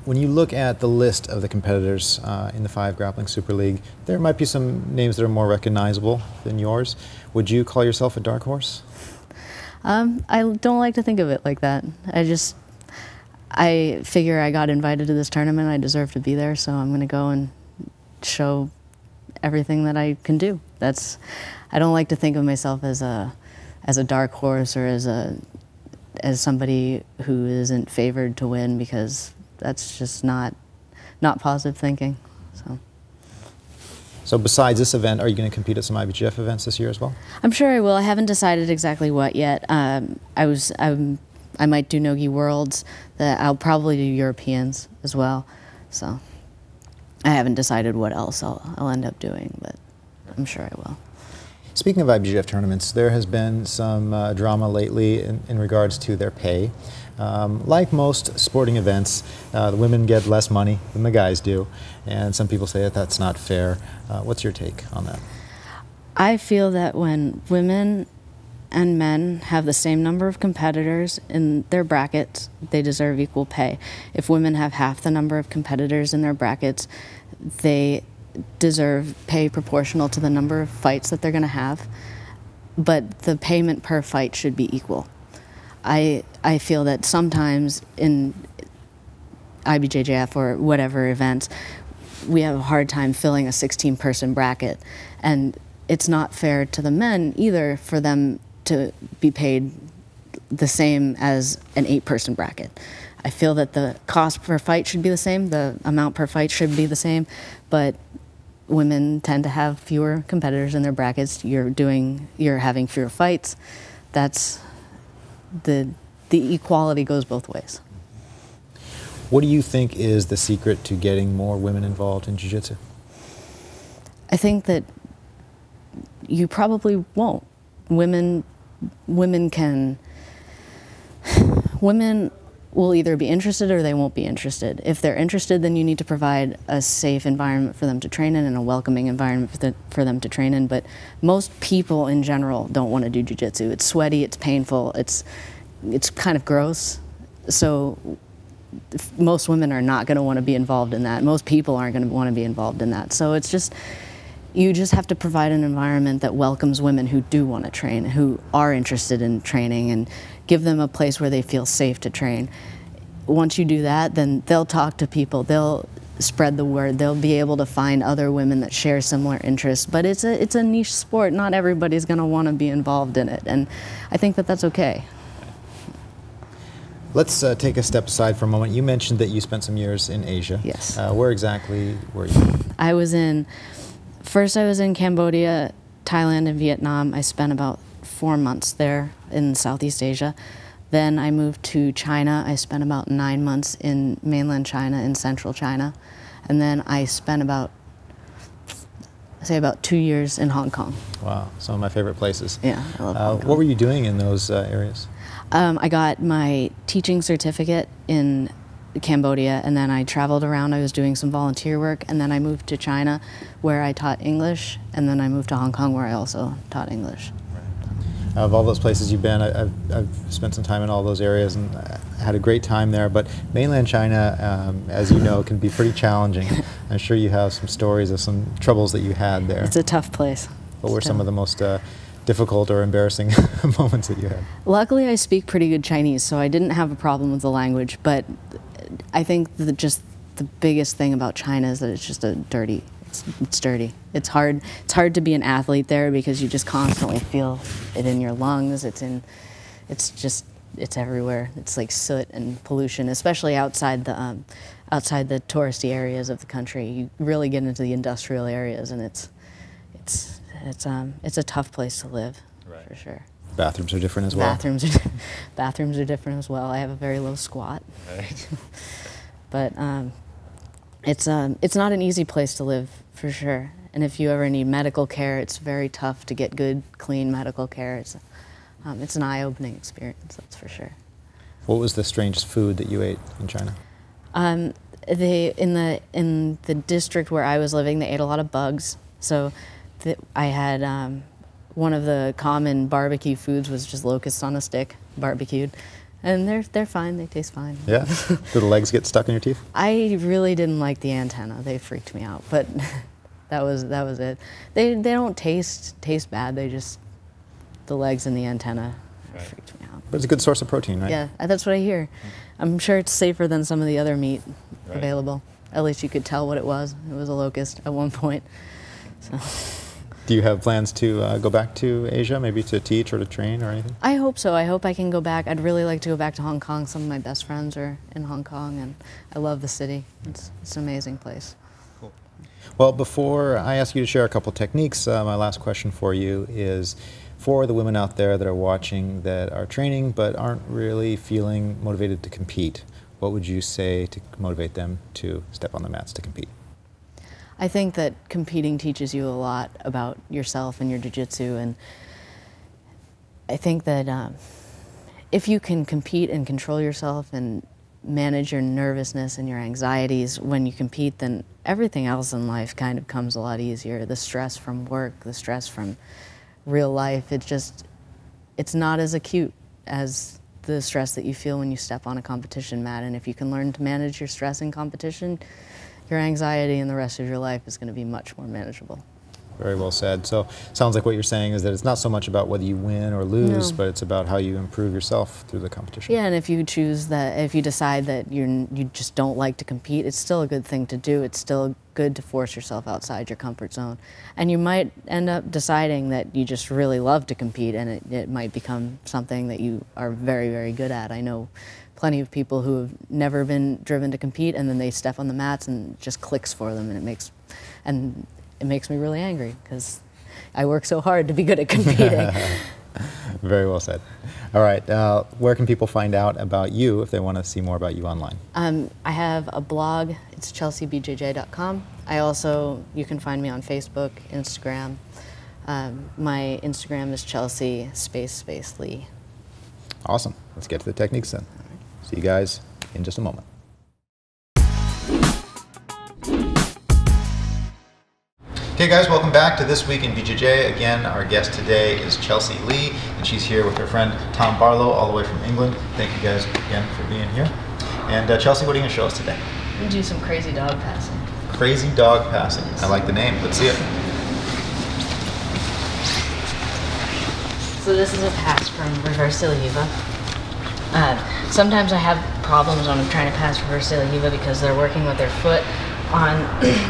When you look at the list of the competitors in the 5 Grappling Super League, there might be some names that are more recognizable than yours. Would you call yourself a dark horse? I don't like to think of it like that. I figure I got invited to this tournament, I deserve to be there, so I'm going to go and show everything that I can do. I don't like to think of myself as a dark horse or as somebody who isn't favored to win, because that's just not positive thinking. So besides this event, are you going to compete at some IBJJF events this year as well? I'm sure I will. I haven't decided exactly what yet. I might do Nogi Worlds. I'll probably do Europeans as well. So I haven't decided what else I'll end up doing, but I'm sure I will. Speaking of IBJJF tournaments, there has been some drama lately in regards to their pay. Like most sporting events, the women get less money than the guys do, and some people say that that's not fair. What's your take on that? I feel that when women and men have the same number of competitors in their brackets, they deserve equal pay. If women have half the number of competitors in their brackets, they deserve pay proportional to the number of fights that they're going to have, but the payment per fight should be equal. I feel that sometimes in IBJJF or whatever events, we have a hard time filling a 16-person bracket, and it's not fair to the men either for them to be paid the same as an 8-person bracket. I feel that the cost per fight should be the same, the amount per fight should be the same, but women tend to have fewer competitors in their brackets. You're having fewer fights. That's the equality goes both ways. What do you think is the secret to getting more women involved in jiu-jitsu? I think that you probably won't. Women will either be interested or they won't be interested. If they're interested, then you need to provide a safe environment for them to train in and a welcoming environment for them to train in. But most people in general don't want to do jiu-jitsu. It's sweaty, it's painful, it's kind of gross. So most women are not going to want to be involved in that. Most people aren't going to want to be involved in that. So it's just, you just have to provide an environment that welcomes women who do want to train, who are interested in training, and give them a place where they feel safe to train. Once you do that, then they'll talk to people, they'll spread the word, they'll be able to find other women that share similar interests. But it's a niche sport. Not everybody's going to want to be involved in it, and I think that that's okay. Let's take a step aside for a moment. You mentioned that you spent some years in Asia. Yes. Where exactly were you? First I was in Cambodia, Thailand, and Vietnam. I spent about 4 months there in Southeast Asia. Then I moved to China. I spent about 9 months in mainland China, in central China. And then I spent about 2 years in Hong Kong. Wow, some of my favorite places. Yeah, I love Hong Kong. What were you doing in those areas? I got my teaching certificate in Cambodia, and then I traveled around. I was doing some volunteer work, and then I moved to China where I taught English, and then I moved to Hong Kong where I also taught English. Right. Of all those places you've been, I've spent some time in all those areas and had a great time there, but mainland China, as you know, can be pretty challenging. I'm sure you have some stories of some troubles that you had there. It's a tough place. What were some of the most difficult or embarrassing moments that you had? Luckily, I speak pretty good Chinese, so I didn't have a problem with the language, but I think that just the biggest thing about China is that it's just dirty. It's dirty. It's hard to be an athlete there because you just constantly feel it in your lungs. It's everywhere. It's like soot and pollution, especially outside the touristy areas of the country. You really get into the industrial areas, and it's a tough place to live, right, for sure. Bathrooms are different as well. Bathrooms are different as well. I have a very low squat. Right. But it's not an easy place to live, for sure. And if you ever need medical care, it's very tough to get good, clean medical care. It's an eye-opening experience, that's for sure. What was the strangest food that you ate in China? In the district where I was living, they ate a lot of bugs. So I had one of the common barbecue foods was just locusts on a stick, barbecued. And they're fine. They taste fine. Yeah? Do the legs get stuck in your teeth? I really didn't like the antenna. They freaked me out, but that was it. They don't taste bad. They just, the legs and the antenna freaked me out. But it's a good source of protein, right? Yeah, that's what I hear. I'm sure it's safer than some of the other meat available. At least you could tell what it was. It was a locust at one point. So. Do you have plans to go back to Asia, maybe to teach or to train or anything? I hope so. I hope I can go back. I'd really like to go back to Hong Kong. Some of my best friends are in Hong Kong, and I love the city. It's an amazing place. Cool. Well, before I ask you to share a couple techniques, my last question for you is, for the women out there that are watching that are training but aren't really feeling motivated to compete, what would you say to motivate them to step on the mats to compete? I think that competing teaches you a lot about yourself and your jiu-jitsu, and I think that if you can compete and control yourself and manage your nervousness and your anxieties when you compete, then everything else in life kind of comes a lot easier. The stress from work, the stress from real life, it's not as acute as the stress that you feel when you step on a competition mat. And if you can learn to manage your stress in competition, your anxiety in the rest of your life is going to be much more manageable. Very well said. So sounds like what you're saying is that it's not so much about whether you win or lose, but it's about how you improve yourself through the competition. Yeah, and if you choose that, if you decide that you just don't like to compete, it's still a good thing to do. It's still good to force yourself outside your comfort zone. And you might end up deciding that you just really love to compete, and it might become something that you are very, very good at. I know plenty of people who have never been driven to compete, and then they step on the mats and it just clicks for them, and it makes me really angry because I work so hard to be good at competing. Very well said. All right, where can people find out about you if they want to see more about you online? I have a blog. It's ChelseaBJJ.com. You can find me on Facebook, Instagram. My Instagram is Chelsea _Lee. Awesome. Let's get to the techniques then. See you guys in just a moment. Okay guys, welcome back to This Week in BJJ. Again, our guest today is Chelsea Lee, and she's here with her friend Tom Barlow, all the way from England. Thank you guys again for being here. And Chelsea, what are you going to show us today? I'm going to do some crazy dog passing. Crazy dog passing. I like the name. Let's see it. So this is a pass from Reverse De La Riva. Sometimes I have problems when I'm trying to pass Reverse De La Riva because they're working with their foot on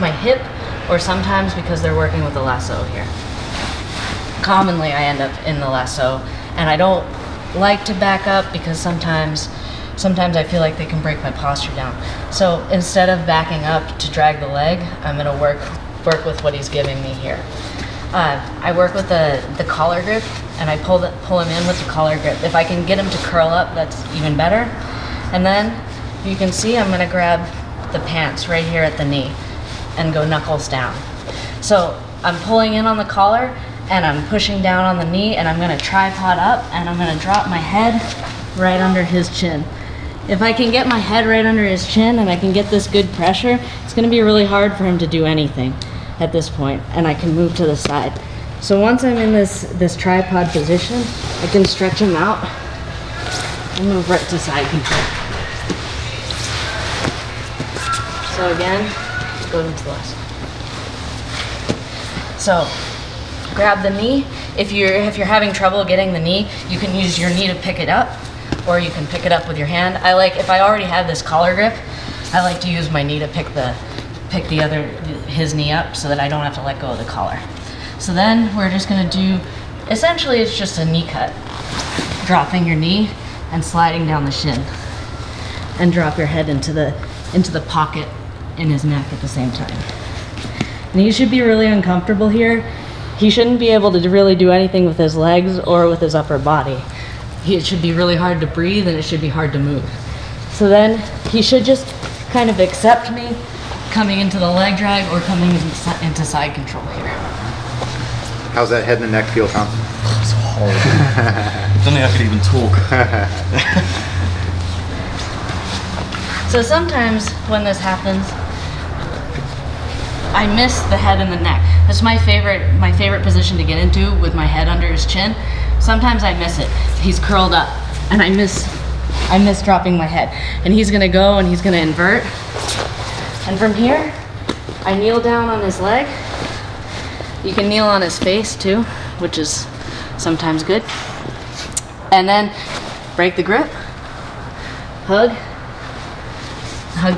my hip, or sometimes because they're working with the lasso here. Commonly I end up in the lasso, and I don't like to back up because sometimes I feel like they can break my posture down. So instead of backing up to drag the leg, I'm gonna work with what he's giving me here. I work with the collar grip, and I pull him in with the collar grip. If I can get him to curl up, that's even better. And then you can see I'm gonna grab the pants right here at the knee and go knuckles down. So I'm pulling in on the collar and I'm pushing down on the knee, and I'm gonna tripod up and I'm gonna drop my head right under his chin. If I can get my head right under his chin and I can get this good pressure, it's gonna be really hard for him to do anything at this point, and I can move to the side. So once I'm in this tripod position, I can stretch him out and move right to side control. So again, go into the left. So grab the knee. If you're having trouble getting the knee, you can use your knee to pick it up, or you can pick it up with your hand. If I already have this collar grip, I like to use my knee to pick his knee up so that I don't have to let go of the collar. So then we're just gonna do, essentially it's just a knee cut. Dropping your knee and sliding down the shin, and drop your head into the pocket in his neck at the same time. And he should be really uncomfortable here. He shouldn't be able to really do anything with his legs or with his upper body. It should be really hard to breathe, and it should be hard to move. So then he should just kind of accept me coming into the leg drag or coming into side control here. How's that head and the neck feel, Tom? It's horrible. I don't think I could even talk. So sometimes when this happens, I miss the head and the neck. That's my favorite position to get into, with my head under his chin. Sometimes I miss it. He's curled up, and I miss I miss dropping my head. And he's gonna go and he's gonna invert. And from here, I kneel down on his leg. You can kneel on his face too, which is sometimes good. And then break the grip, hug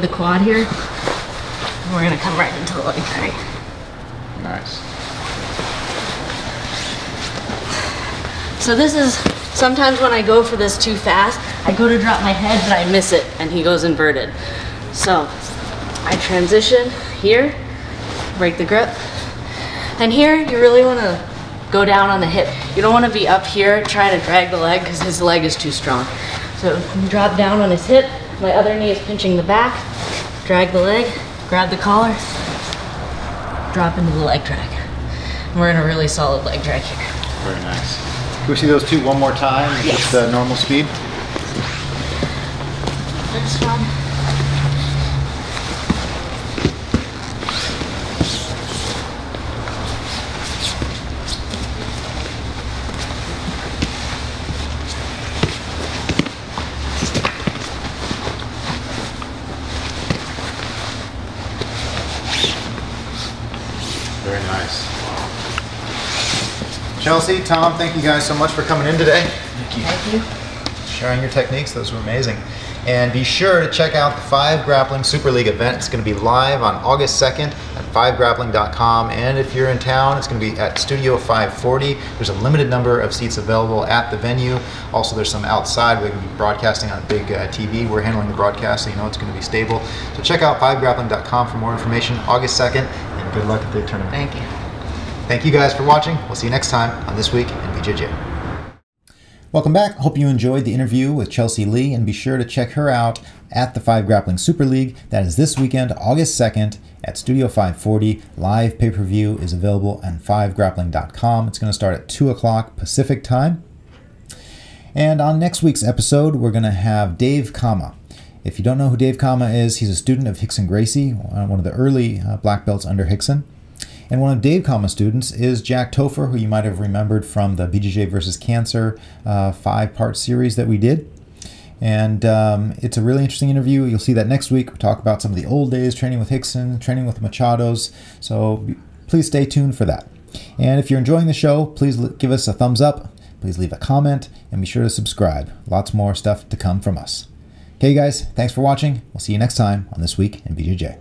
the quad here. And we're gonna come right into the leg drag. Nice. So this is, sometimes when I go for this too fast, I go to drop my head, but I miss it, and he goes inverted. So I transition here, break the grip. And here, you really wanna go down on the hip. You don't wanna be up here trying to drag the leg because his leg is too strong. So you drop down on his hip, my other knee is pinching the back, drag the leg, grab the collar, drop into the leg drag. And we're in a really solid leg drag here. Very nice. Can we see those two one more time? Yes. Just the normal speed? This one. Very nice. Chelsea, Tom, thank you guys so much for coming in today. Thank you. Sharing your techniques, those were amazing. And be sure to check out the 5 Grappling Super League event. It's going to be live on August 2nd at 5grappling.com. And if you're in town, it's going to be at Studio 540. There's a limited number of seats available at the venue. Also, there's some outside. We're going to be broadcasting on a big TV. We're handling the broadcast, so you know it's going to be stable. So check out 5grappling.com for more information. August 2nd, and good luck at the tournament. Thank you. Thank you guys for watching. We'll see you next time on This Week in BJJ. Welcome back. Hope you enjoyed the interview with Chelsea Lee, and be sure to check her out at the 5 Grappling Super League. That is this weekend, August 2nd at Studio 540. Live pay-per-view is available on 5grappling.com. It's going to start at 2 o'clock Pacific time. And on next week's episode, we're going to have Dave Kama. If you don't know who Dave Kama is, he's a student of Rickson Gracie, one of the early black belts under Rickson. And one of Dave Kama's students is Jack Topher, who you might have remembered from the BJJ versus Cancer 5-part series that we did. And it's a really interesting interview. You'll see that next week. We talk about some of the old days, training with Rickson, training with Machados. So please stay tuned for that. And if you're enjoying the show, please give us a thumbs up. Please leave a comment and be sure to subscribe. Lots more stuff to come from us. Okay, guys, thanks for watching. We'll see you next time on This Week in BJJ.